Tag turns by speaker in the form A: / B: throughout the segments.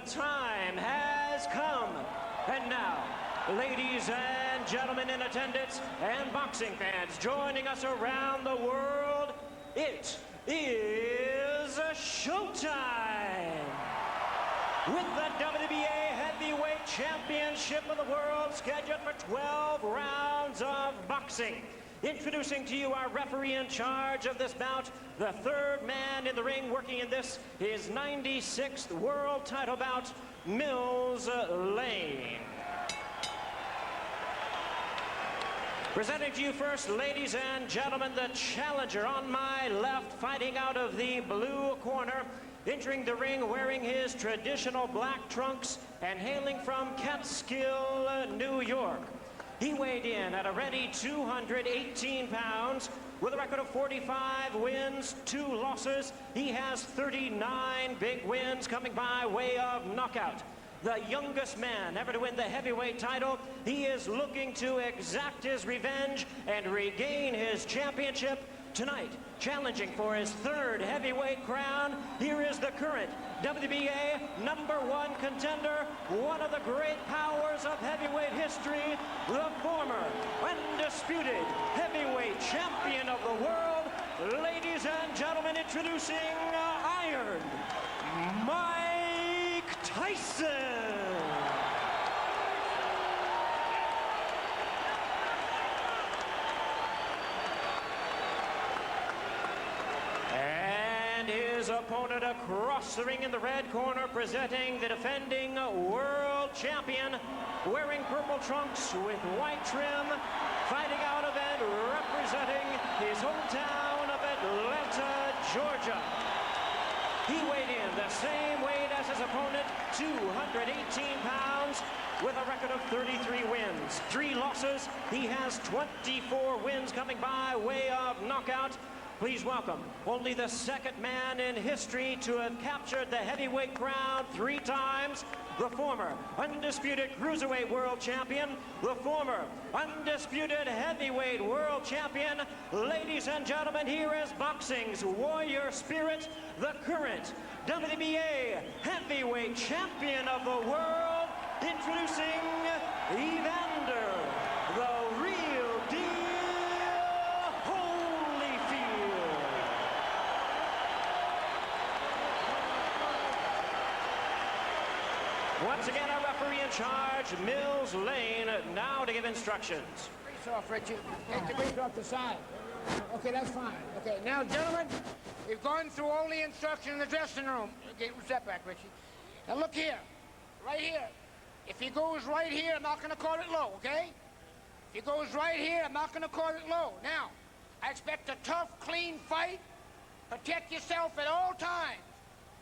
A: time has come. And now, ladies and gentlemen in attendance and boxing fans joining us around the world, it is showtime! With the WBA Heavyweight Championship of the World scheduled for 12 rounds of boxing. Introducing to you our referee in charge of this bout, the third man in the ring working in this, his 96th world title bout, Mills Lane. Presenting to you first, ladies and gentlemen, the challenger on my left, fighting out of the blue corner, entering the ring wearing his traditional black trunks and hailing from Catskill, New York. He weighed in at a ready 218 pounds with a record of 45 wins, 2 losses. He has 39 big wins coming by way of knockout. The youngest man ever to win the heavyweight title. He is looking to exact his revenge and regain his championship tonight. Challenging for his third heavyweight crown, here is the current WBA #1 contender, one of the great powers of heavyweight history, the former undisputed heavyweight champion of the world. Ladies and gentlemen, introducing Iron Mike Tyson. His opponent across the ring in the red corner, presenting the defending world champion, wearing purple trunks with white trim, fighting out of and representing his hometown of Atlanta, Georgia. He weighed in the same weight as his opponent, 218 pounds, with a record of 33 wins, 3 losses. He has 24 wins coming by way of knockout. Please welcome only the second man in history to have captured the heavyweight crown 3 times, the former undisputed cruiserweight world champion, the former undisputed heavyweight world champion. Ladies and gentlemen, here is boxing's warrior spirit, the current WBA heavyweight champion of the world, introducing Evander, the real deal. Once again, our referee in charge, Mills Lane, now to give instructions.
B: Grease off, Richie. Take the grease off the side. Okay, that's fine. Okay, now, gentlemen, we've gone through all the instructions in the dressing room. Okay, step back, Richie. Now, look here. Right here. If he goes right here, I'm not going to call it low, okay? If he goes right here, I'm not going to call it low. Now, I expect a tough, clean fight. Protect yourself at all times.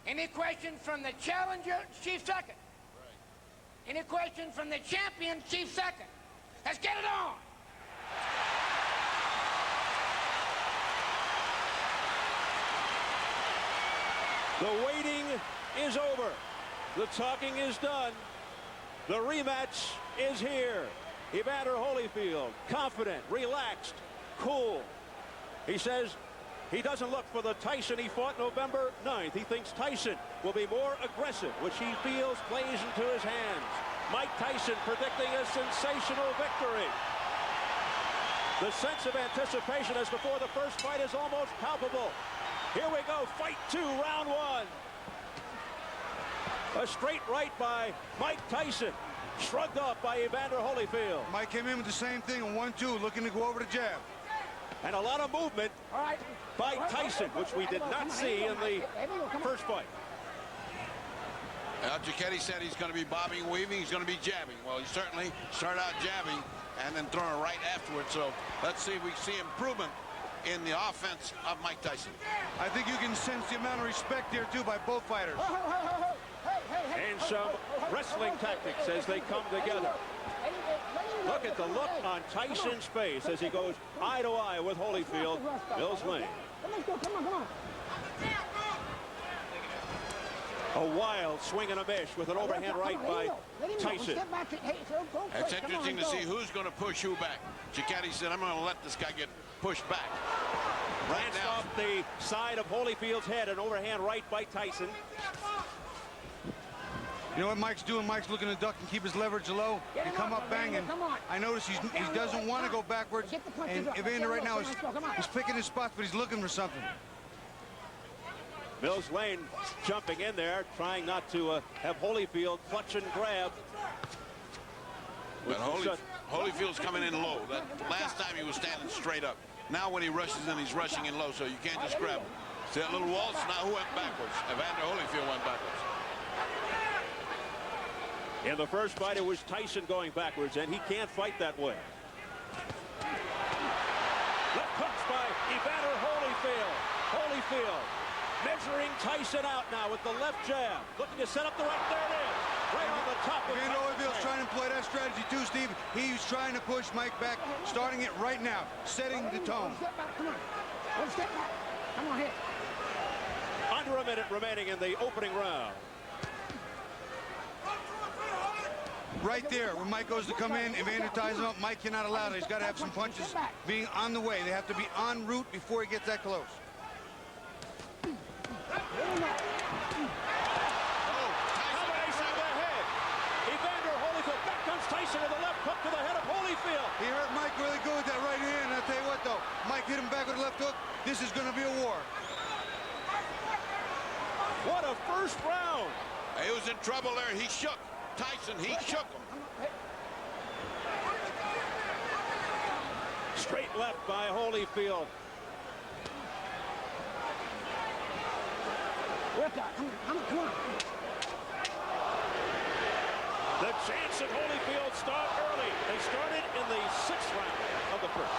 B: Any questions from the challenger, chief second. Any question from the champion, chief second? Let's get it on!
C: The waiting is over. The talking is done. The rematch is here. Evander Holyfield, confident, relaxed, cool. He says he doesn't look for the Tyson he fought November 9th. He thinks Tyson will be more aggressive, which he feels plays into his hands. Mike Tyson predicting a sensational victory. The sense of anticipation as before the first fight is almost palpable. Here we go, fight 2, round 1. A straight right by Mike Tyson, shrugged off by Evander Holyfield.
D: Mike came in with the same thing, a 1-2, looking to go over the jab.
C: And a lot of movement by Tyson, which we did not see in the first fight.
E: Giacchetti said he's going to be bobbing, weaving, he's going to be jabbing. Well, he certainly started out jabbing and then throwing a right afterwards. So let's see if we see improvement in the offense of Mike Tyson.
D: I think you can sense the amount of respect here, too, by both fighters.
C: And some wrestling tactics as they come together. Look at the look on Tyson's face as he goes eye to eye with Holyfield. Mills Lane.
B: Come on.
C: A wild swing and a miss with an overhand right by Tyson.
E: It's interesting to see who's going to push who back. Giacchetti said, I'm going to let this guy get pushed back. Right now,
C: off the side of Holyfield's head, an overhand right by Tyson.
D: You know what Mike's doing? Mike's looking to duck and keep his leverage low and come up banging. I notice he doesn't want to go backwards. And Evander right now is picking his spots, but he's looking for something.
C: Mills Lane jumping in there, trying not to have Holyfield clutch and grab.
E: Well, Holyfield's coming in low. That last time he was standing straight up. Now when he rushes in, he's rushing in low, so you can't just grab him. See that little waltz? Now who went backwards? Evander Holyfield went backwards.
C: In the first fight, it was Tyson going backwards, and he can't fight that way. Left hooks by Evander Holyfield. Holyfield measuring Tyson out now with the left jab. Looking to set up the right. There it is. Right on the top of
D: Evander Holyfield's trying to employ that strategy too, Steve. He's trying to push Mike back, starting it right now, setting the tone.
B: Step back, come on. One step back. Come on, hit.
C: Under a minute remaining in the opening round.
D: Right there, when Mike goes to come in, Evander ties him up. Mike cannot allow that. He's got to have some punches being on the way. They have to be en route before he gets that close.
C: Tyson with a left hook to the head of Holyfield.
D: He hurt Mike really good with that right hand. I'll tell you what, though. Mike hit him back with a left hook. This is going to be a war.
C: What a first round.
E: He was in trouble there. He shook Tyson. He shook him.
C: Straight left by Holyfield.
B: Work out. Come on.
C: The chance at Holyfield start early. They started in the 6th round of the first.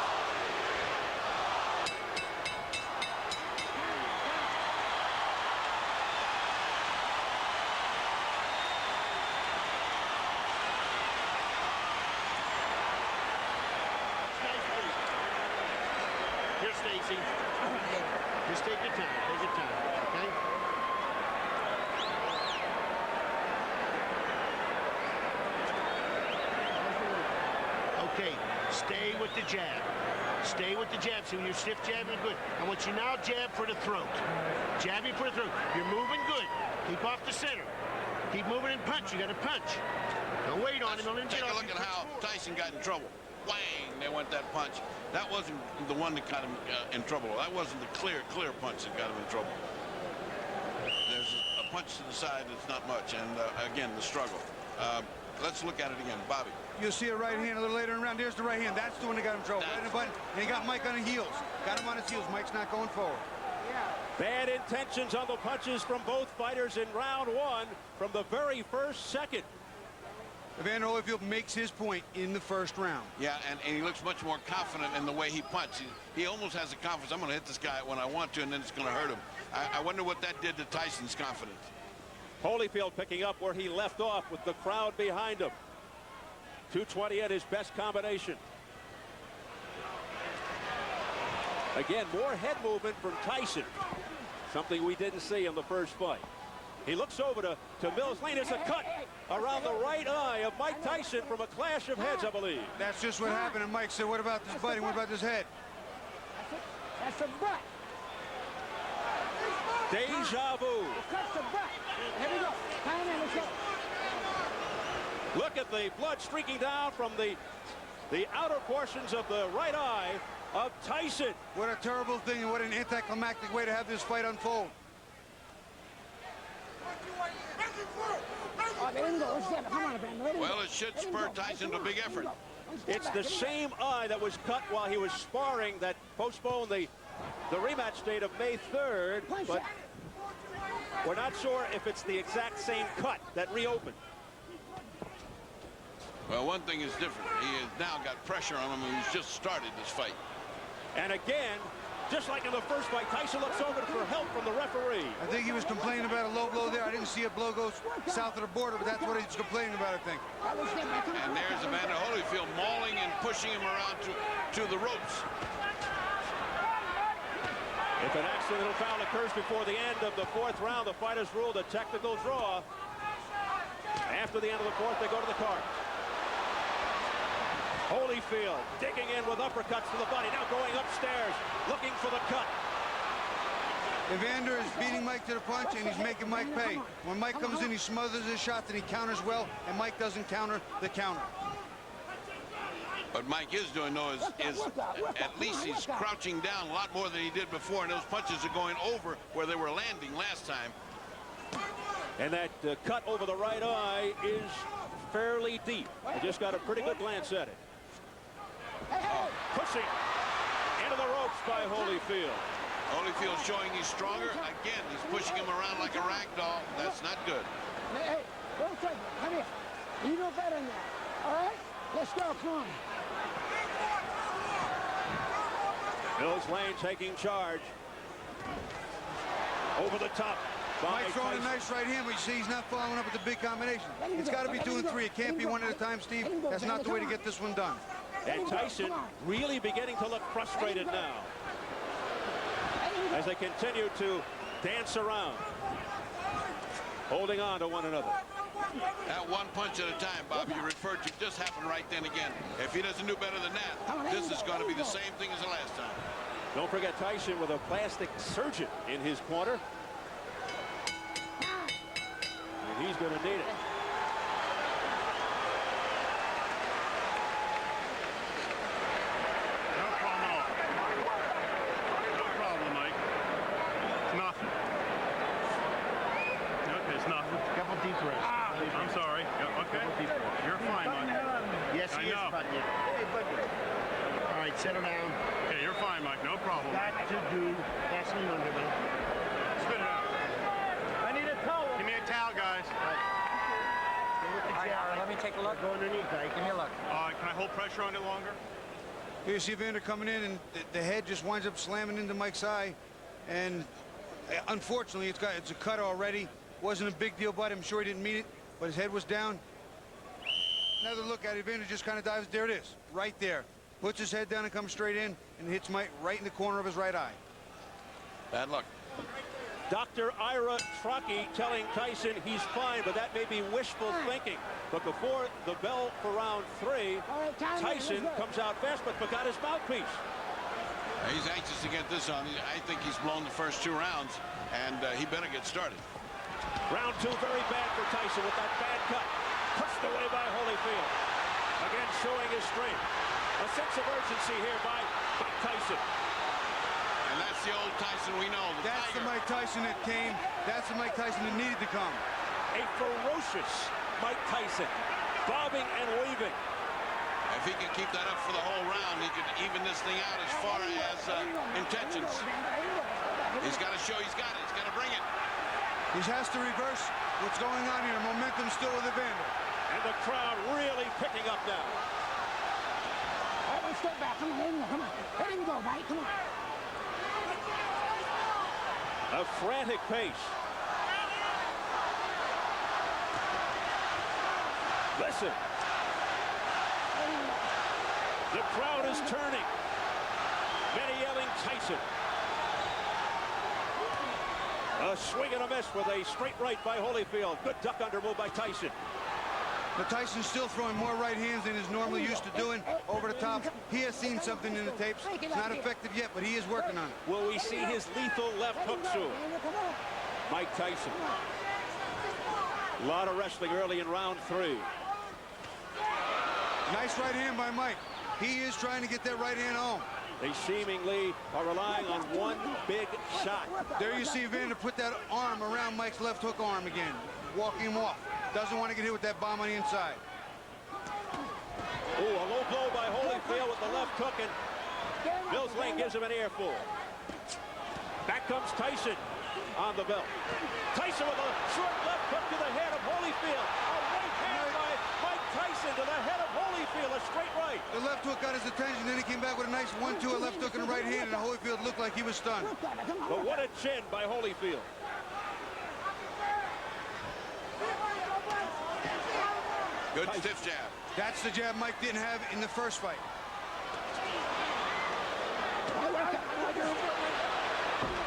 F: Here, Stacy. Just take your time. Take your time. Okay? Okay, stay with the jab. Stay with the jab. See, when you're stiff jabbing, good. I want you now jab for the throat. Jabbing for the throat. You're moving good. Keep off the center. Keep moving and punch. You got to punch. Don't wait on him. Don't
E: Take a look at how Tyson got in trouble. Whang! They went that punch. That wasn't the one that got him in trouble. That wasn't the clear punch that got him in trouble. There's a punch to the side that's not much, and again, the struggle. Let's look at it again. Bobby.
D: You'll see a right hand a little later in the round. There's the right hand. That's the one that got him in trouble. Right in the button. And he got Mike on the heels. Got him on his heels. Mike's not going forward.
C: Bad intentions on the punches from both fighters in round 1 from the very first second.
D: Evander Holyfield makes his point in the first round.
E: Yeah, and he looks much more confident in the way he punches. He almost has the confidence. I'm going to hit this guy when I want to, and then it's going to hurt him. I wonder what that did to Tyson's confidence.
C: Holyfield picking up where he left off with the crowd behind him. 220 at his best combination. Again, more head movement from Tyson. Something we didn't see in the first fight. He looks over to Mills Lane. It's a cut around the right eye of Mike Tyson from a clash of heads, I believe.
D: That's just what happened. And Mike said, what about this biting? What about this head?
B: That's a butt.
C: Deja vu.
B: Cuts the butt. Here we go. Time in, let's go.
C: Look at the blood streaking down from the outer portions of the right eye of Tyson.
D: What a terrible thing and what an anticlimactic way to have this fight unfold.
B: Oh, they didn't go. Let's get it. Come on, Evander.
E: Well, it should spur Tyson to a big effort.
C: It's the same eye that was cut while he was sparring that postponed the rematch date of May 3rd, but we're not sure if it's the exact same cut that reopened.
E: Well, one thing is different. He has now got pressure on him, and he's just started this fight.
C: And again, just like in the first fight, Tyson looks over for help from the referee.
D: I think he was complaining about a low blow there. I didn't see a blow go south of the border, but that's what he's complaining about, I think.
E: And there's Evander Holyfield mauling and pushing him around to the ropes.
C: If an accidental foul occurs before the end of the 4th round, the fighters ruled a technical draw. After the end of the 4th, they go to the card. Holyfield digging in with uppercuts to the body, now going upstairs, looking for the cut.
D: Evander is beating Mike to the punch, and he's making Mike pay. When Mike comes in, he smothers his shots, and he counters well, and Mike doesn't counter the counter.
E: What Mike is doing, though, is at least he's crouching down a lot more than he did before, and those punches are going over where they were landing last time.
C: And that cut over the right eye is fairly deep. I just got a pretty good glance at it. Pushing into the ropes by Holyfield.
E: Holyfield showing he's stronger. Again, he's pushing him around like a rag doll. That's not good.
B: Hey, don't take it. Come here. You know better than that. All right? Let's go. Come on.
C: Mills Lane taking charge. Over the top.
D: Mike's throwing a nice right hand, but you see he's not following up with the big combination. It's got to be 2 and 3. It can't be one at a time, Steve. That's not the way to get this one done.
C: And Tyson really beginning to look frustrated now as they continue to dance around, holding on to one another.
E: That one punch at a time, Bob, you referred to, just happened right then again. If he doesn't do better than that, this is going to be the same thing as the last time.
C: Don't forget Tyson with a plastic surgeon in his corner. And he's going to need it.
G: No problem. No problem, Mike. It's nothing. Okay, it's nothing.
F: Couple deep breaths.
G: I'm sorry. Okay. You're fine, Mike.
F: Yes, he is, buddy. Hey, buddy. All right, settle down.
G: Okay, you're fine, Mike. No problem.
F: Got to do. Pass me under me.
G: Spit it out.
A: I need a towel.
G: Give me a towel, guys.
A: Let me take a look.
F: Go underneath, Ike.
A: Give me a look.
G: Can I hold pressure on it longer?
D: Here you see Evander coming in, and the head just winds up slamming into Mike's eye. And unfortunately, it's a cut already. Wasn't a big deal, but I'm sure he didn't mean it. But his head was down. Another look at it. Evander just kind of dives. There it is, right there. Puts his head down and comes straight in, and hits Mike right in the corner of his right eye.
E: Bad luck.
C: Dr. Ira Trockey telling Tyson he's fine, but that may be wishful thinking. But before the bell for round 3, Tyson comes out fast, but forgot his mouthpiece.
E: He's anxious to get this on. I think he's blown the first 2 rounds, and he better get started.
C: Round 2 very bad for Tyson with that bad cut. Pushed away by Holyfield. Again showing his strength. A sense of urgency here by Tyson.
E: And that's the old Tyson we know.
D: That's the Mike Tyson that came. That's the Mike Tyson that needed to come.
C: A ferocious Mike Tyson. Bobbing and weaving.
E: If he can keep that up for the whole round, he could even this thing out as far as intentions. He's got to show he's got it. He's got to bring it.
D: He has to reverse what's going on here. Momentum still with Evander.
C: And the crowd really picking up now.
B: All right, let's get back. Come on, let him go. Come on. Let him go, Mike. Come on.
C: A frantic pace. Listen. The crowd is turning. Many yelling Tyson. A swing and a miss with a straight right by Holyfield. Good duck under move by Tyson.
D: But Tyson's still throwing more right hands than he's normally used to doing over the top. He has seen something in the tapes. It's not effective yet, but he is working on it.
C: Will we see his lethal left hook soon? Mike Tyson. A lot of wrestling early in round 3.
D: Nice right hand by Mike. He is trying to get that right hand home.
C: They seemingly are relying on one big shot.
D: There you see Evander put that arm around Mike's left hook arm again, walking him off. Doesn't want to get hit with that bomb on the inside.
C: Oh, a low blow by Holyfield with the left hook, and Mills Lane gives him an earful. Back comes Tyson on the belt. Tyson with a short left hook to the head of Holyfield. A right hand by Mike Tyson to the head of Holyfield, a straight right.
D: The left hook got his attention, then he came back with a nice 1-2, a left hook and a right hand, and Holyfield looked like he was stunned.
C: But what a chin by Holyfield.
E: Good stiff jab.
D: That's the jab Mike didn't have in the first fight.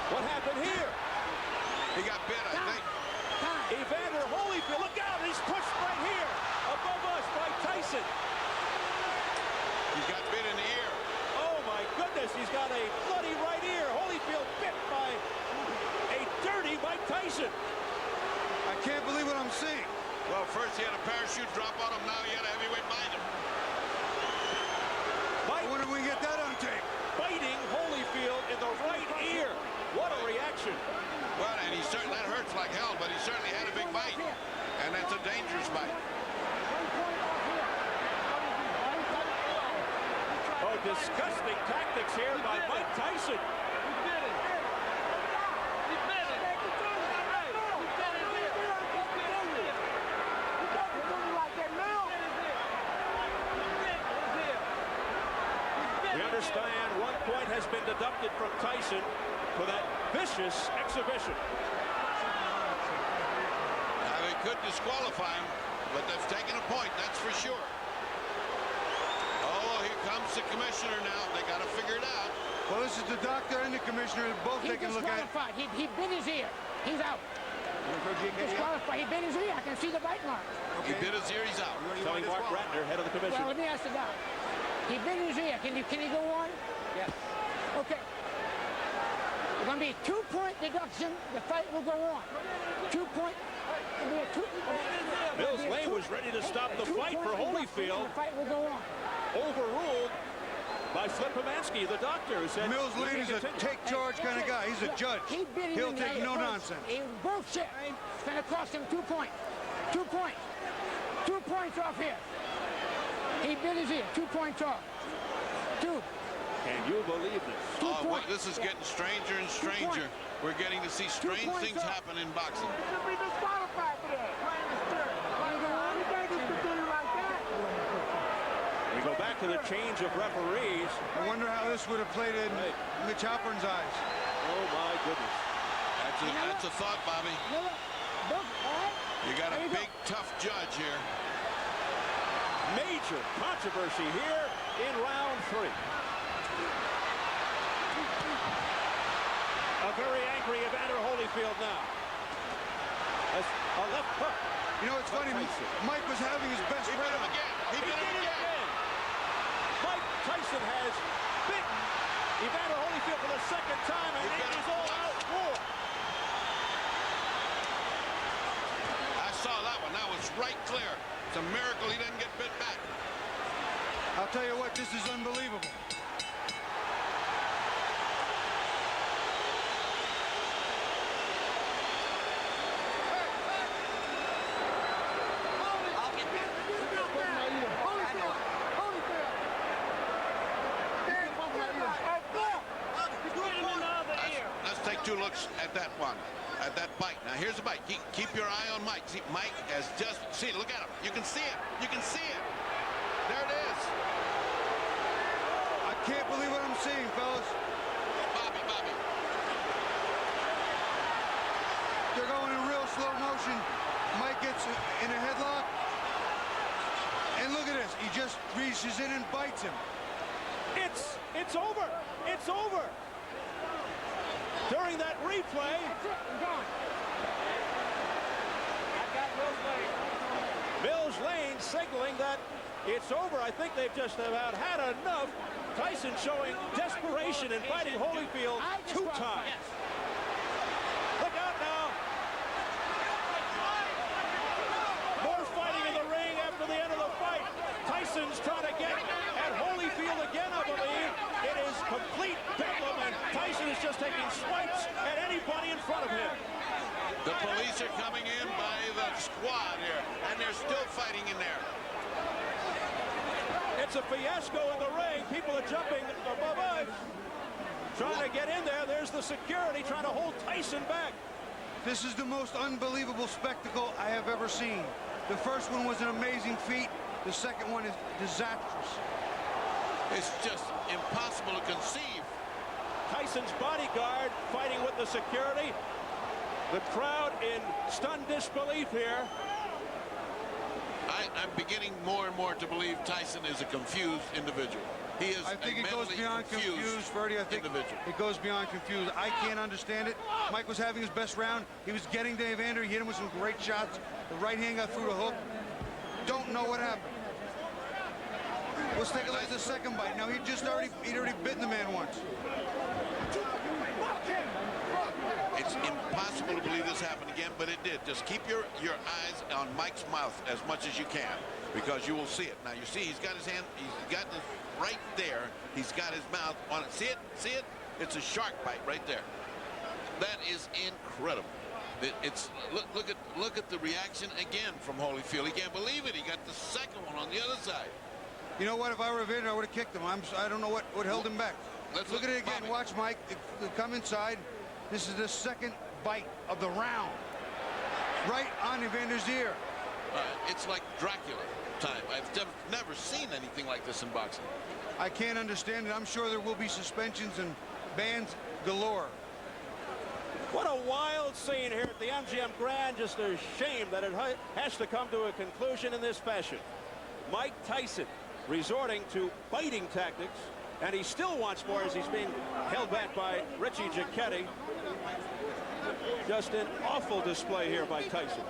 C: What happened here?
E: He got bit, I think.
C: Evander Holyfield, look out, he's pushed right here above us by Tyson.
E: He's got bit in the ear.
C: Oh my goodness, he's got a bloody right ear. Holyfield bit by see Mike Tyson.
D: I can't believe what I'm seeing.
E: Well, first he had a parachute drop on him. Now he had a heavyweight bind him.
D: I wonder if we can get that on tape.
C: Biting Holyfield in the right ear. What a reaction.
E: Well, and he certainly, that hurts like hell, but he certainly had a big bite. And that's a dangerous bite.
C: Oh, disgusting tactics here by Mike Tyson. We understand 1 point has been deducted from Tyson for that vicious exhibition.
E: Now, they could disqualify him, but they've taken a point, that's for sure. Oh, here comes the commissioner now. They got to figure it out.
D: Well, this is the doctor and the commissioner both taking a look at it.
B: He bit his ear. He's out. Disqualified. He bit his ear. I can see the bite mark.
E: He bit his ear, he's out.
C: Telling Mark Ratner, head of the commission.
B: Well, let me ask the doc. He bit his ear. Can he go on? Yes. Okay. It's going to be a 2-point deduction. The fight will go on. 2 point. It'll be a 2.
C: Mills Lane was ready to stop the fight for Holyfield.
B: The fight will go on.
C: Overruled by Flip Pomansky, the doctor, who said
D: Mills Lane is a take charge kind of guy. He's a judge. He'll take no nonsense.
B: Bullshit. It's going to cost him 2 points. 2 points. 2 points off here. He bit his ear. 2 points off. 2.
C: Can you believe this?
E: Oh, well, this is getting stranger and stranger. We're getting to see strange things happen in boxing.
C: We go back to the change of referees.
D: I wonder how this would have played in Mitch Halpern's eyes.
C: Oh, my goodness.
E: That's a thought, Bobby. You got a big, tough judge here.
C: Major controversy here in round 3. A very angry Evander Holyfield now. That's a left hook.
D: You know, it's funny. Mike was having his best
E: He bit him again. He bit him again.
C: Mike Tyson has bitten Evander Holyfield for the 2nd time, and it is all out war.
E: I saw that one. That was right clear. It's a miracle he didn't get bit back.
D: I'll tell you what, this is unbelievable.
E: Let's take 2 looks at that one, at that bite. Now here's the bite. Keep your eye on Mike. See, Mike has just, see, look at him. You can see it. You can see it. There it is.
D: I can't believe what I'm seeing, fellas.
E: Bobby.
D: They're going in real slow motion. Mike gets in a headlock. And look at this. He just reaches in and bites him.
C: It's over. It's over. During that replay, Mills Lane signaling that it's over. I think they've just about had enough. Tyson showing desperation in fighting Holyfield 2 times. Look out now. More fighting in the ring after the end of the fight. Tyson's trying to get at Holyfield again, I believe. It is complete bedlam, and Tyson is just taking swipes at anybody in front of him.
E: The police are coming in by the squad here, and they're still fighting in there.
C: It's a fiasco in the ring. People are jumping above us, trying to get in there. There's the security trying to hold Tyson back.
D: This is the most unbelievable spectacle I have ever seen. The first one was an amazing feat. The second one is disastrous.
E: It's just impossible to conceive.
C: Tyson's bodyguard fighting with the security. The crowd in stunned disbelief here.
E: I'm beginning more and more to believe Tyson is a confused individual. He is
D: I think
E: a
D: it goes
E: mentally
D: beyond confused, Ferdy. I think
E: individual.
D: it goes beyond confused. I can't understand it. Mike was having his best round. He was getting to Evander. He hit him with some great shots. The right hand got through the hook. Don't know what happened. Let's take a look at the second bite. Now he'd already bitten the man once.
E: It's impossible to believe this happen again, but it did. Just keep your eyes on Mike's mouth as much as you can, because you will see it. Now you see he's got his hand, he's got this right there. He's got his mouth on it. See it? See it? It's a shark bite right there. That is incredible. It's look at the reaction again from Holyfield. He can't believe it. He got the second one on the other side.
D: You know what? If I were Evander, I would have kicked him. I don't know what held him back.
E: Let's
D: look at it again.
E: Bobby.
D: Watch Mike. Come inside. This is the second bite of the round. Right on Evander's ear.
E: It's like Dracula time. I've never seen anything like this in boxing.
D: I can't understand it. I'm sure there will be suspensions and bans galore.
C: What a wild scene here at the MGM Grand. Just a shame that it has to come to a conclusion in this fashion. Mike Tyson resorting to biting tactics, and he still wants more as he's being held back by Richie Giacchetti. Just an awful display here by Tyson.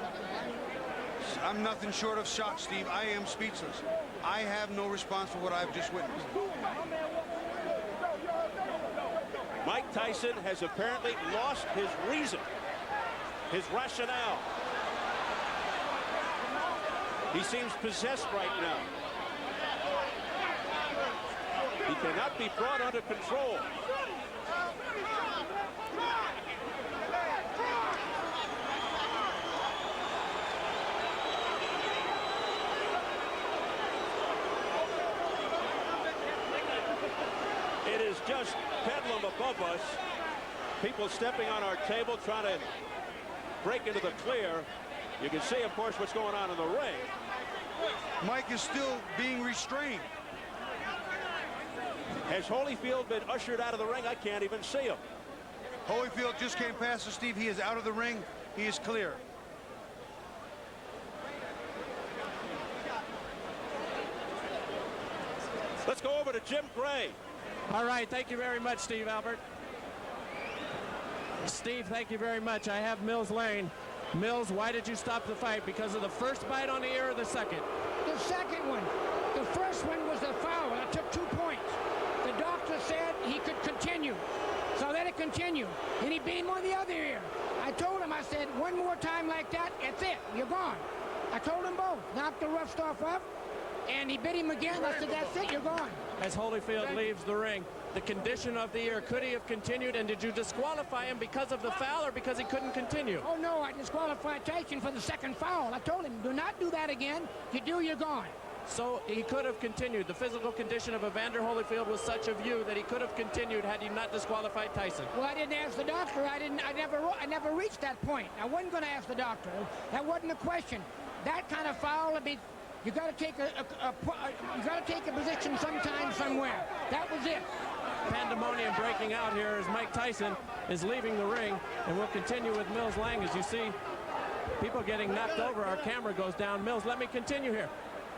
D: I'm nothing short of shocked, Steve. I am speechless. I have no response for what I've just witnessed.
C: Mike Tyson has apparently lost his reason, his rationale. He seems possessed right now. He cannot be brought under control. It is just bedlam above us. People stepping on our table, trying to break into the clear. You can see, of course, what's going on in the ring.
D: Mike is still being restrained.
C: Has Holyfield been ushered out of the ring? I can't even see him.
D: Holyfield just came past us, Steve. He is out of the ring. He is clear.
C: Let's go over to Jim Gray.
H: All right, thank you very much, Steve Albert. Steve, thank you very much. I have Mills Lane. Mills, why did you stop the fight? Because of the first bite on the ear or the second?
B: The second one. The first one was the foul. I took 2 points. The doctor said he could continue. So let it continue. And he beat him on the other ear. I told him, I said, one more time like that, that's it. You're gone. I told them both. Knocked the rough stuff up. And he bit him again. I said, that's it. You're gone.
H: As Holyfield leaves the ring, the condition of the ear, could he have continued? And did you disqualify him because of the foul or because he couldn't continue?
B: Oh, no, I disqualified Tyson for the second foul. I told him, do not do that again. If you do, you're gone.
H: So he could have continued. The physical condition of Evander Holyfield was such of you that he could have continued had he not disqualified Tyson.
B: Well, I didn't ask the doctor. I never reached that point. I wasn't going to ask the doctor. That wasn't a question. That kind of foul would be... You got to take a position sometime, somewhere. That was it.
H: Pandemonium breaking out here as Mike Tyson is leaving the ring, and we'll continue with Mills Lang. As you see, people getting knocked over. Our camera goes down. Mills, let me continue here.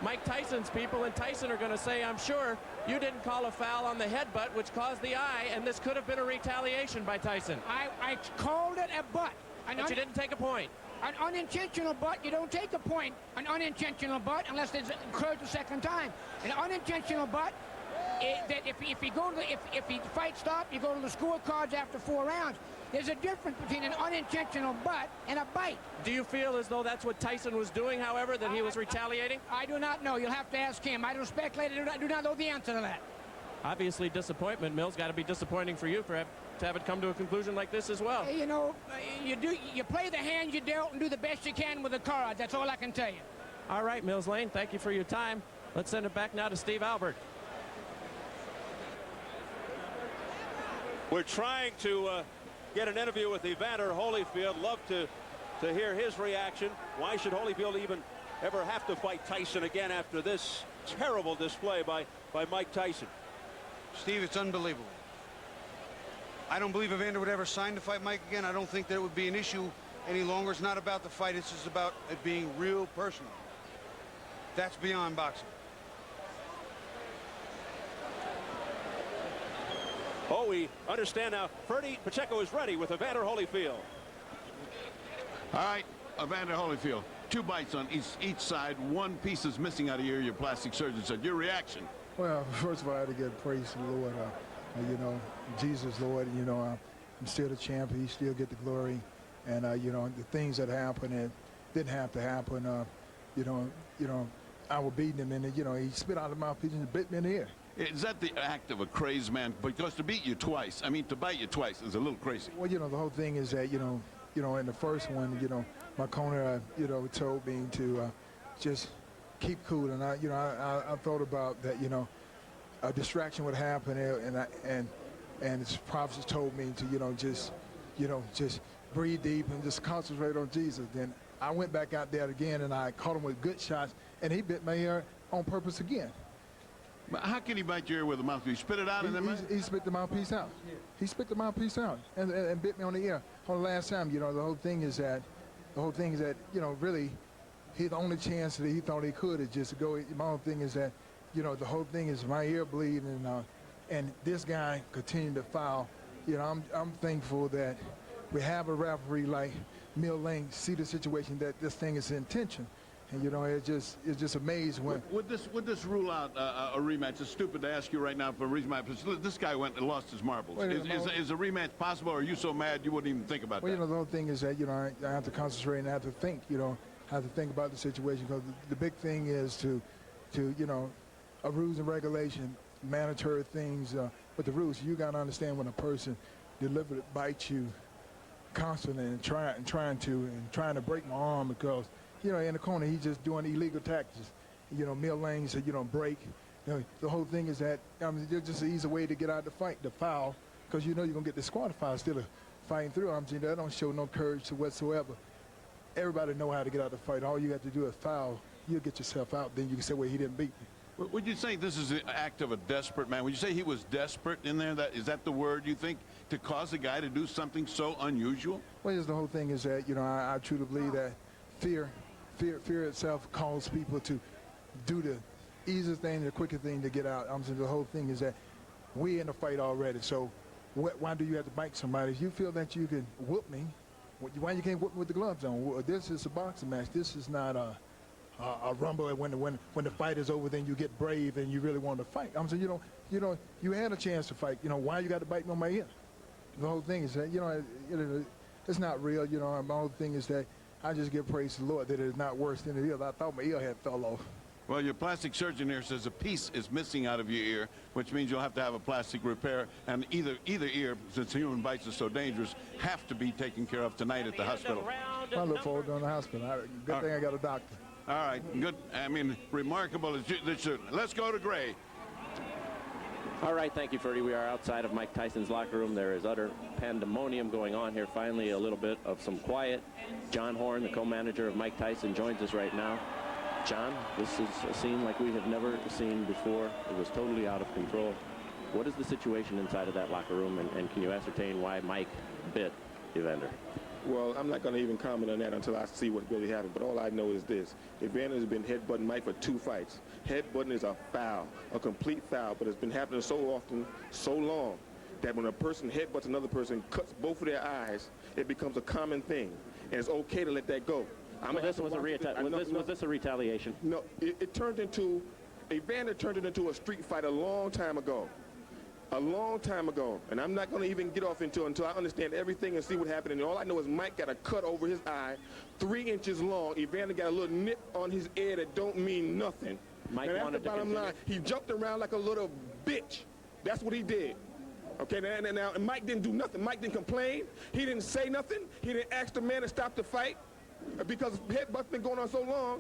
H: Mike Tyson's people and Tyson are going to say, I'm sure you didn't call a foul on the headbutt, which caused the eye, and this could have been a retaliation by Tyson.
B: I called it a butt.
H: But you didn't take a point.
B: An unintentional butt, you don't take a point. An unintentional butt, unless it occurred the second time. An unintentional butt, that if the fight stopped, you go to the scorecards after 4 rounds. There's a difference between an unintentional butt and a bite.
H: Do you feel as though that's what Tyson was doing, however, that he was retaliating?
B: I do not know. You'll have to ask him. I don't speculate. I do not know the answer to that.
H: Obviously, disappointment. Mills, got to be disappointing for you to have it come to a conclusion like this as well.
B: You know, you play the hand you dealt and do the best you can with the cards. That's all I can tell you.
H: All right, Mills Lane, thank you for your time. Let's send it back now to Steve Albert.
C: We're trying to get an interview with Evander Holyfield. Love to hear his reaction. Why should Holyfield even ever have to fight Tyson again after this terrible display by Mike Tyson?
D: Steve, it's unbelievable. I don't believe Evander would ever sign to fight Mike again. I don't think that it would be an issue any longer. It's not about the fight. It's just about it being real personal. That's beyond boxing.
C: Oh, we understand now. Ferdy Pacheco is ready with Evander Holyfield.
E: All right, Evander Holyfield. 2 bites on each side. 1 piece is missing out of your plastic surgeon said. Your reaction?
I: Well, first of all, I had to give praise to the Lord. You know, Jesus, Lord, you know, I'm still the champ. He still get the glory. you know, the things that happened and didn't have to happen. You know, I was beating him, and you know, he spit out of my mouthpiece and bit me in the ear.
E: Is that the act of a crazed man? Because to beat you twice, I mean, to bite you twice is a little crazy.
I: Well, you know, the whole thing is that, you know, in the first one, you know, my corner, you know, told me to just keep cool, and I thought about that, you know, a distraction would happen, and his prophets told me to, just breathe deep and just concentrate on Jesus. Then I went back out there again, and I caught him with good shots, and he bit my ear on purpose again.
E: But how can he bite your ear with a mouthpiece? You spit it out and then
I: he spit the mouthpiece out. He spit the mouthpiece out and bit me on the ear. On the last time, you know, the whole thing is that, you know, really, the only chance that he thought he could is just to go. My whole thing is that, you know, the whole thing is my ear bleeding, and this guy continued to foul. You know, I'm thankful that we have a referee like Mill Lane see the situation that this thing is intention. And, you know, it's just amazing when...
E: Would this rule out a rematch? It's stupid to ask you right now for a rematch. This guy went and lost his marbles. Is a rematch possible, or are you so mad you wouldn't even think about that?
I: Well, you know, the whole thing is that, you know, I have to concentrate and I have to think, you know, I have to think about the situation, because the big thing is to you know, a rules and regulation, mandatory things with the rules. You got to understand when a person deliberately bites you constantly and trying to break my arm, because, you know, in the corner, he's just doing illegal tactics. You know, Mill Lane said, you know, break. You know, the whole thing is that it's just an easy way to get out of the fight, the foul, because you know you're going to get disqualified instead of fighting through. I'm saying that don't show no courage whatsoever. Everybody know how to get out of the fight. All you got to do is foul. You'll get yourself out. Then you can say, well, he didn't beat me.
E: Would you say this is an act of a desperate man? Would you say he was desperate in there? Is that the word you think, to cause a guy to do something so unusual?
I: Well, the whole thing is that, you know, I truly believe that fear itself calls people to do the easiest thing, the quickest thing to get out. I'm saying the whole thing is that we're in the fight already. So why do you have to bite somebody? If you feel that you can whoop me, why you can't whoop me with the gloves on? This is a boxing match. This is not a rumble. When the fight is over, then you get brave and you really want to fight. I'm saying, you had a chance to fight. You know, why you got to bite me on my ear? The whole thing is that, you know, it's not real. You know, my whole thing is that I just give praise to the Lord that it's not worse than it is. I thought my ear had fell off.
E: Well, your plastic surgeon here says a piece is missing out of your ear, which means you'll have to have a plastic repair, and either ear, since human bites are so dangerous, have to be taken care of tonight at the hospital.
I: I look forward to going to the hospital. Good thing I got a doctor.
E: All right, good. I mean, remarkable. Let's go to Gray.
H: All right, thank you, Ferdy. We are outside of Mike Tyson's locker room. There is utter pandemonium going on here. Finally, a little bit of some quiet. John Horn, the co-manager of Mike Tyson, joins us right now. John, this is a scene like we have never seen before. It was totally out of control. What is the situation inside of that locker room, and can you ascertain why Mike bit Evander?
J: Well, I'm not going to even comment on that until I see what really happened. But all I know is this. Evander has been headbutting Mike for 2 fights. Headbutting is a foul, a complete foul, but it's been happening so often, so long, that when a person headbutts another person, cuts both of their eyes, it becomes a common thing. And it's okay to let that go.
H: Was this a retaliation?
J: No, it turned into, Evander turned it into a street fight a long time ago. A long time ago. And I'm not going to even get off until I understand everything and see what happened. And all I know is Mike got a cut over his eye, 3 inches long. Evander got a little nip on his ear that don't mean nothing.
H: Mike
J: and that's
H: wanted
J: the bottom line. He jumped around like a little bitch. That's what he did. Okay, now Mike didn't do nothing. Mike didn't complain. He didn't say nothing. He didn't ask the man to stop the fight. Because headbutt's been going on so long,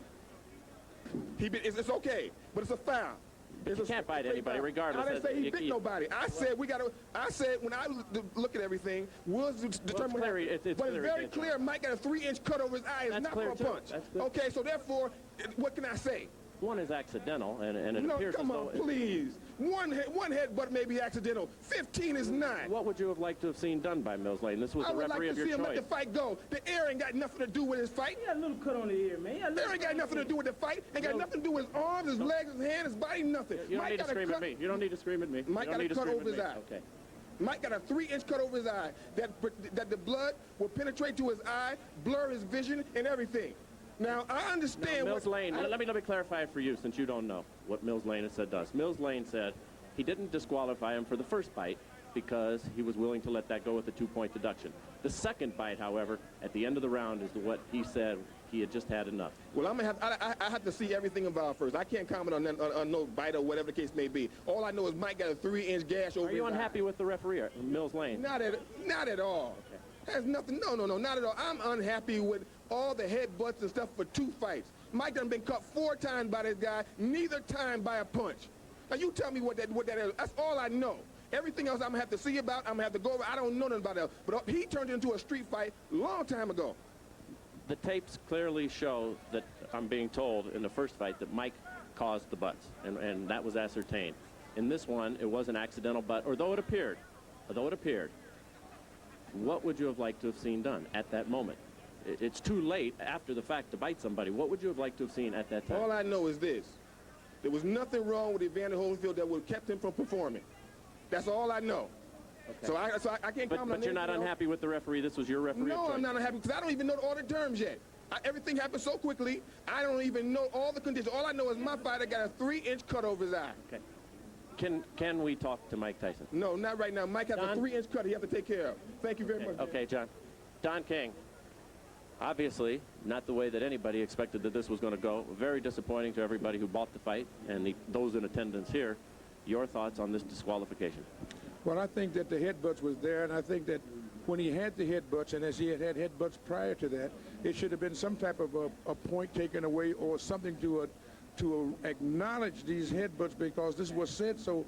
J: it's okay, but it's a foul.
H: You can't fight anybody, regardless.
J: I didn't say he bit nobody. I said when I look at everything, we'll determine.
H: But it's
J: very clear. Mike got a 3-inch cut over his eye. It's not for a punch. Okay, so therefore, what can I say?
H: One is accidental, and it appears
J: come on, please. One headbutt may be accidental. 15 is not.
H: What would you have liked to have seen done by Mills Lane? This was the referee of your choice.
J: I would like to see him let the fight go. The ear ain't got nothing to do with his fight.
B: He got a little cut on the ear, man.
J: There ain't got nothing to do with the fight. Ain't got nothing to do with his arms, his legs, his hands, his body, nothing.
H: You don't need to scream at me. You don't need to scream at me.
J: Mike got a cut over his eye.
H: Okay.
J: Mike got a 3-inch cut over his eye. That the blood will penetrate to his eye, blur his vision, and everything. Now, I understand
H: Mills Lane, let me clarify it for you, since you don't know what Mills Lane has said to us. Mills Lane said he didn't disqualify him for the first bite. because he was willing to let that go with a 2-point deduction. The second bite, however, at the end of the round is what he said he had just had enough.
J: Well, I have to see everything involved first. I can't comment on that, on no bite or whatever the case may be. All I know is Mike got a 3-inch gash over his eye.
H: Are you unhappy with the referee, Mills Lane?
J: Not at all. Okay. Has nothing. No, not at all. I'm unhappy with all the headbutts and stuff for 2 fights. Mike done been cut 4 times by this guy, neither time by a punch. Now you tell me what that is. That's all I know. Everything else I'm gonna have to see about, I'm gonna have to go over. I don't know nothing about that. But he turned it into a street fight a long time ago.
H: The tapes clearly show that, I'm being told, in the first fight that Mike caused the butts, and that was ascertained. In this one, it was an accidental butt, although it appeared, what would you have liked to have seen done at that moment? It's too late after the fact to bite somebody. What would you have liked to have seen at that time?
J: All I know is this. There was nothing wrong with Evander Holyfield that would have kept him from performing. That's all I know. Okay. So I can't comment on
H: But you're not unhappy with the referee? This was your referee?
J: No, I'm not unhappy because I don't even know all the terms yet. Everything happened so quickly, I don't even know all the conditions. All I know is my fighter got a 3-inch cut over his eye.
H: Okay. Can we talk to Mike Tyson?
J: No, not right now. Mike has a 3-inch cut he has to take care of. Thank you very much.
H: Okay, John. Don King. Obviously, not the way that anybody expected that this was going to go. Very disappointing to everybody who bought the fight and those in attendance here. Your thoughts on this disqualification?
K: Well, I think that the headbutts was there, and I think that when he had the headbutts, and as he had headbutts prior to that, it should have been some type of a point taken away or something to acknowledge these headbutts, because this was said so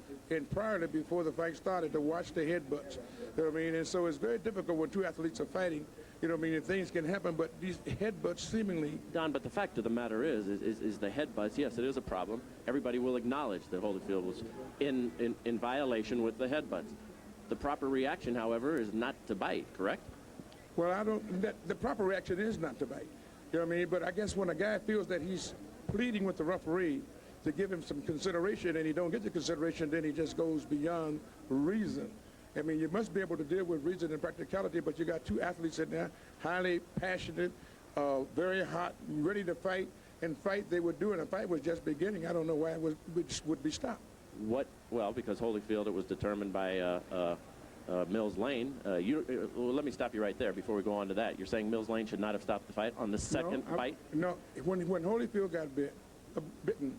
K: prior to before the fight started, to watch the headbutts. You know what I mean? And so it's very difficult when 2 athletes are fighting. You know what I mean? And things can happen, but these headbutts seemingly...
H: Don, but the fact of the matter is the headbutts, yes, it is a problem. Everybody will acknowledge that Holyfield was in violation with the headbutts. The proper reaction, however, is not to bite, correct?
K: Well, the proper reaction is not to bite. You know what I mean? But I guess when a guy feels that he's pleading with the referee to give him some consideration and he don't get the consideration, then he just goes beyond reason. I mean, you must be able to deal with reason and practicality, but you got 2 athletes in there, highly passionate, very hot, ready to fight, and fight they were doing. The fight was just beginning. I don't know why it would be stopped.
H: What? Well, because Holyfield, it was determined by Mills Lane. Well, let me stop you right there before we go on to that. You're saying Mills Lane should not have stopped the fight on the second bite?
K: No, when Holyfield got bitten,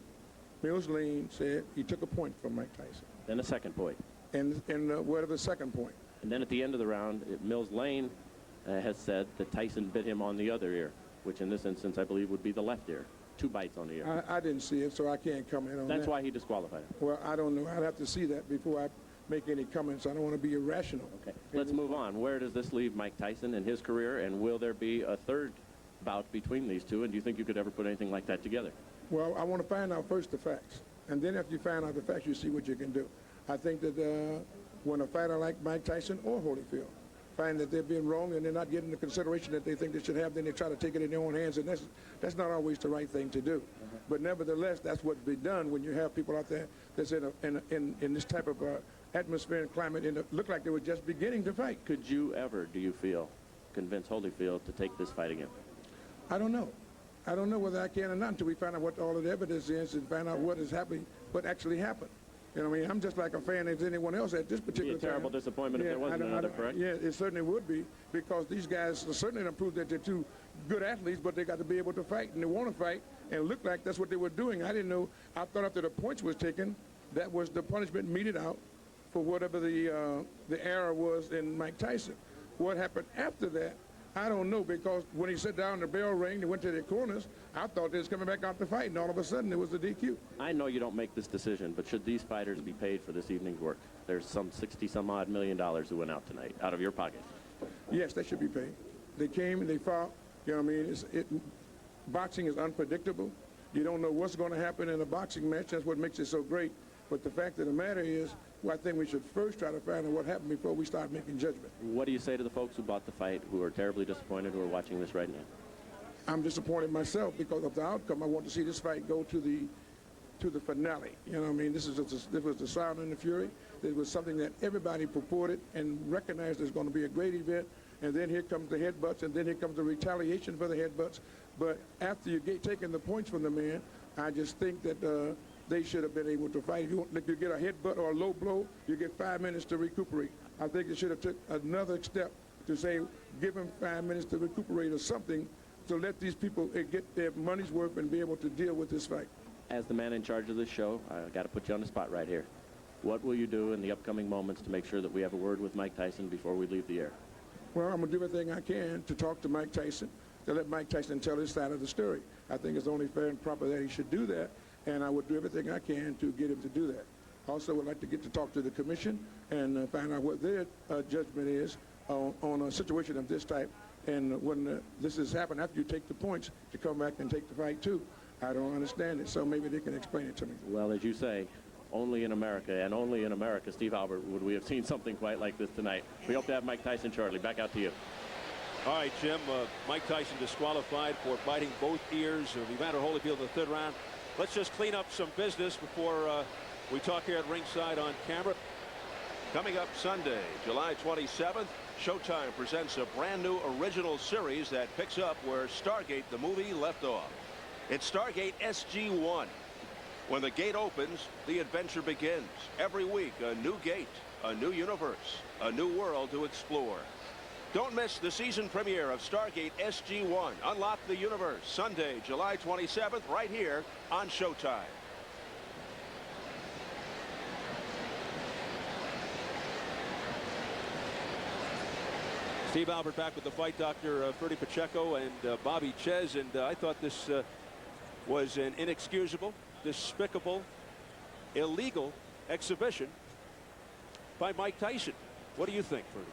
K: Mills Lane said he took a point from Mike Tyson.
H: Then a second point.
K: And what of the second point?
H: And then at the end of the round, Mills Lane has said that Tyson bit him on the other ear, which in this instance I believe would be the left ear. 2 bites on the ear.
K: I didn't see it, so I can't comment on that.
H: That's why he disqualified him.
K: Well, I don't know. I'd have to see that before I make any comments. I don't want to be irrational.
H: Okay, let's move on. Where does this leave Mike Tyson and his career, and will there be a third bout between these two, and do you think you could ever put anything like that together?
K: Well, I want to find out first the facts, and then after you find out the facts, you see what you can do. I think that when a fighter like Mike Tyson or Holyfield find that they're being wrong and they're not getting the consideration that they think they should have, then they try to take it in their own hands, and that's not always the right thing to do. But nevertheless, that's what's been done when you have people out there that's in this type of atmosphere and climate, and it looked like they were just beginning to fight.
H: Could you ever, do you feel, convince Holyfield to take this fight again?
K: I don't know. I don't know whether I can or not until we find out what all of the evidence is and find out what is happening, what actually happened. You know what I mean? I'm just like a fan as anyone else at this particular time.
H: It'd be a terrible disappointment if there wasn't another, correct?
K: Yeah, it certainly would be, because these guys certainly don't prove that they're 2 good athletes, but they got to be able to fight, and they want to fight, and it looked like that's what they were doing. I didn't know. I thought after the points was taken, that was the punishment meted out for whatever the error was in Mike Tyson. What happened after that, I don't know, because when he sat down, the bell rang, they went to their corners, I thought they was coming back out to fight, and all of a sudden, it was a DQ.
H: I know you don't make this decision, but should these fighters be paid for this evening's work? There's some $60-some-odd million who went out tonight, out of your pocket.
K: Yes, they should be paid. They came and they fought. You know what I mean? Boxing is unpredictable. You don't know what's going to happen in a boxing match. That's what makes it so great. But the fact of the matter is, well, I think we should first try to find out what happened before we start making judgment.
H: What do you say to the folks who bought the fight, who are terribly disappointed, who are watching this right now?
K: I'm disappointed myself because of the outcome. I want to see this fight go to the finale. You know what I mean? This was the Sound and the Fury. It was something that everybody purported and recognized as going to be a great event. And then here comes the headbutts, and then here comes the retaliation for the headbutts. But after you get taking the points from the man, I just think that they should have been able to fight. If you get a headbutt or a low blow, you get 5 minutes to recuperate. I think it should have took another step to say, give him 5 minutes to recuperate or something to let these people get their money's worth and be able to deal with this fight.
H: As the man in charge of this show, I got to put you on the spot right here. What will you do in the upcoming moments to make sure that we have a word with Mike Tyson before we leave the air?
K: Well, I'm going to do everything I can to talk to Mike Tyson, to let Mike Tyson tell his side of the story. I think it's only fair and proper that he should do that, and I would do everything I can to get him to do that. Also, would like to get to talk to the commission and find out what their judgment is on a situation of this type. And when this has happened, after you take the points, to come back and take the fight too. I don't understand it, so maybe they can explain it to me.
H: Well, as you say, only in America, and only in America, Steve Albert, would we have seen something quite like this tonight. We hope to have Mike Tyson shortly. Back out to you.
C: All right, Jim. Mike Tyson disqualified for biting both ears of Evander Holyfield in the third round. Let's just clean up some business before we talk here at ringside on camera.
L: Coming up Sunday, July 27th, Showtime presents a brand new original series that picks up where Stargate the movie left off. It's Stargate SG-1. When the gate opens, the adventure begins. Every week, a new gate, a new universe, a new world to explore. Don't miss the season premiere of Stargate SG-1. Unlock the universe, Sunday, July 27th, right here on Showtime.
C: Steve Albert back with the fight doctor, Ferdy Pacheco and Bobby Ches, and I thought this was an inexcusable, despicable, illegal exhibition by Mike Tyson. What do you think, Ferdy?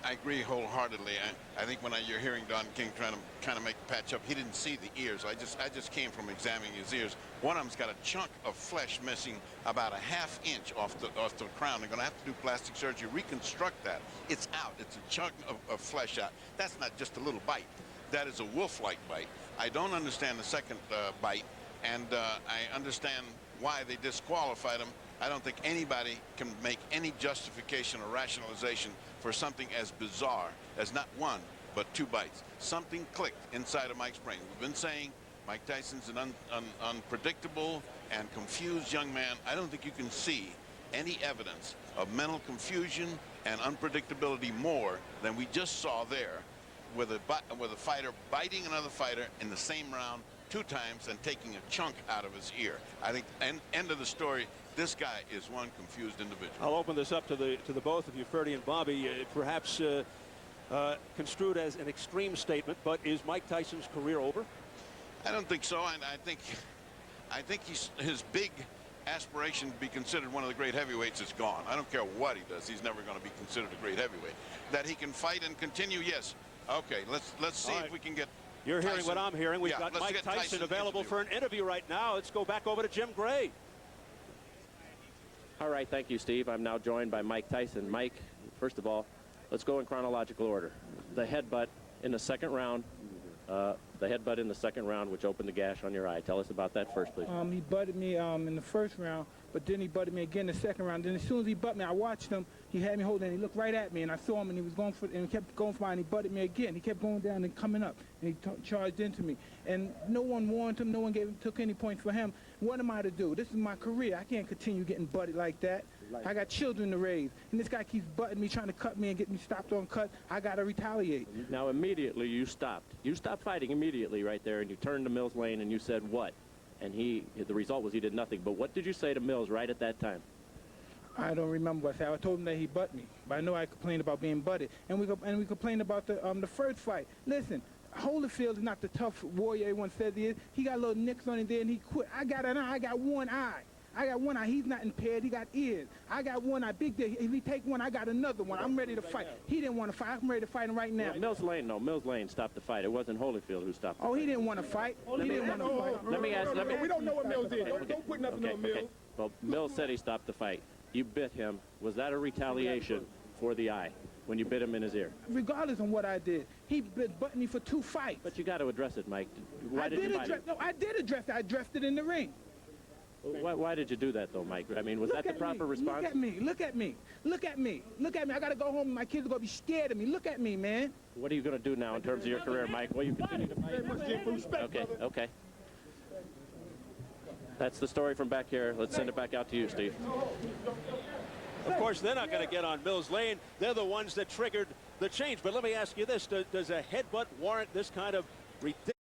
E: I agree wholeheartedly. I think when you're hearing Don King trying to kind of make the patch up, he didn't see the ears. I just came from examining his ears. One of them's got a chunk of flesh missing about a ½ inch off the crown. They're going to have to do plastic surgery, reconstruct that. It's out. It's a chunk of flesh out. That's not just a little bite. That is a wolf-like bite. I don't understand the second bite, and I understand why they disqualified him. I don't think anybody can make any justification or rationalization for something as bizarre as not one, but 2 bites. Something clicked inside of Mike's brain. We've been saying Mike Tyson's an unpredictable and confused young man. I don't think you can see any evidence of mental confusion and unpredictability more than we just saw there with a fighter biting another fighter in the same round 2 times and taking a chunk out of his ear. I think, end of the story, this guy is one confused individual.
C: I'll open this up to the both of you, Ferdy and Bobby. Perhaps construed as an extreme statement, but is Mike Tyson's career over?
E: I don't think so. And I think his big aspiration to be considered one of the great heavyweights is gone. I don't care what he does. He's never going to be considered a great heavyweight. That he can fight and continue, yes. Okay, let's see if we can get.
C: You're
E: Tyson.
C: hearing what I'm hearing. We've got Mike Tyson available for an interview right now. Let's go back over to Jim Gray.
H: All right, thank you, Steve. I'm now joined by Mike Tyson. Mike, first of all, let's go in chronological order. The headbutt in the second round, which opened the gash on your eye. Tell us about that first, please.
M: He butted me in the first round, but then he butted me again in the second round. Then as soon as he butted me, I watched him. He had me holding, and he looked right at me, and I saw him, and he was going for, and he kept going for mine. He butted me again. He kept going down and coming up, and he charged into me. And no one warned him. No one took any points for him. What am I to do? This is my career. I can't continue getting butted like that. I got children to raise, and this guy keeps butting me, trying to cut me and get me stopped on cut. I got to retaliate.
H: Now, immediately you stopped. You stopped fighting immediately right there, and you turned to Mills Lane, and you said what? And the result was he did nothing. But what did you say to Mills right at that time?
M: I don't remember what I said. I told him that he butt me, but I know I complained about being butted, and we complained about the first fight. Listen, Holyfield is not the tough warrior everyone says he is. He got little nicks on him there, and he quit. I got an eye. I got one eye. He's not impaired. He got ears. I got one eye. Big day. If he take one, I got another one. I'm ready to fight. He didn't want to fight. I'm ready to fight him right now.
H: Well, Mills Lane stopped the fight. It wasn't Holyfield who stopped the fight.
M: Oh, he didn't want to fight. He didn't want to fight.
H: Let me ask.
K: We don't know what Mills did. Don't put nothing on Mills.
H: Okay. Well, Mills said he stopped the fight. You bit him. Was that a retaliation for the eye when you bit him in his ear?
M: Regardless of what I did, he butted me for 2 fights.
H: But you got to address it, Mike.
M: I did address it. I addressed it in the ring.
H: Why did you do that, though, Mike? I mean, was that the proper response?
M: Look at me. Look at me. Look at me. Look at me. I got to go home and my kids are going to be scared of me. Look at me, man.
H: What are you going to do now in terms of your career, Mike? Will you continue to fight? Okay. That's the story from back here. Let's send it back out to you, Steve.
C: Of course, they're not going to get on Mills Lane. They're the ones that triggered the change. But let me ask you this. Does a headbutt warrant this kind of ridiculous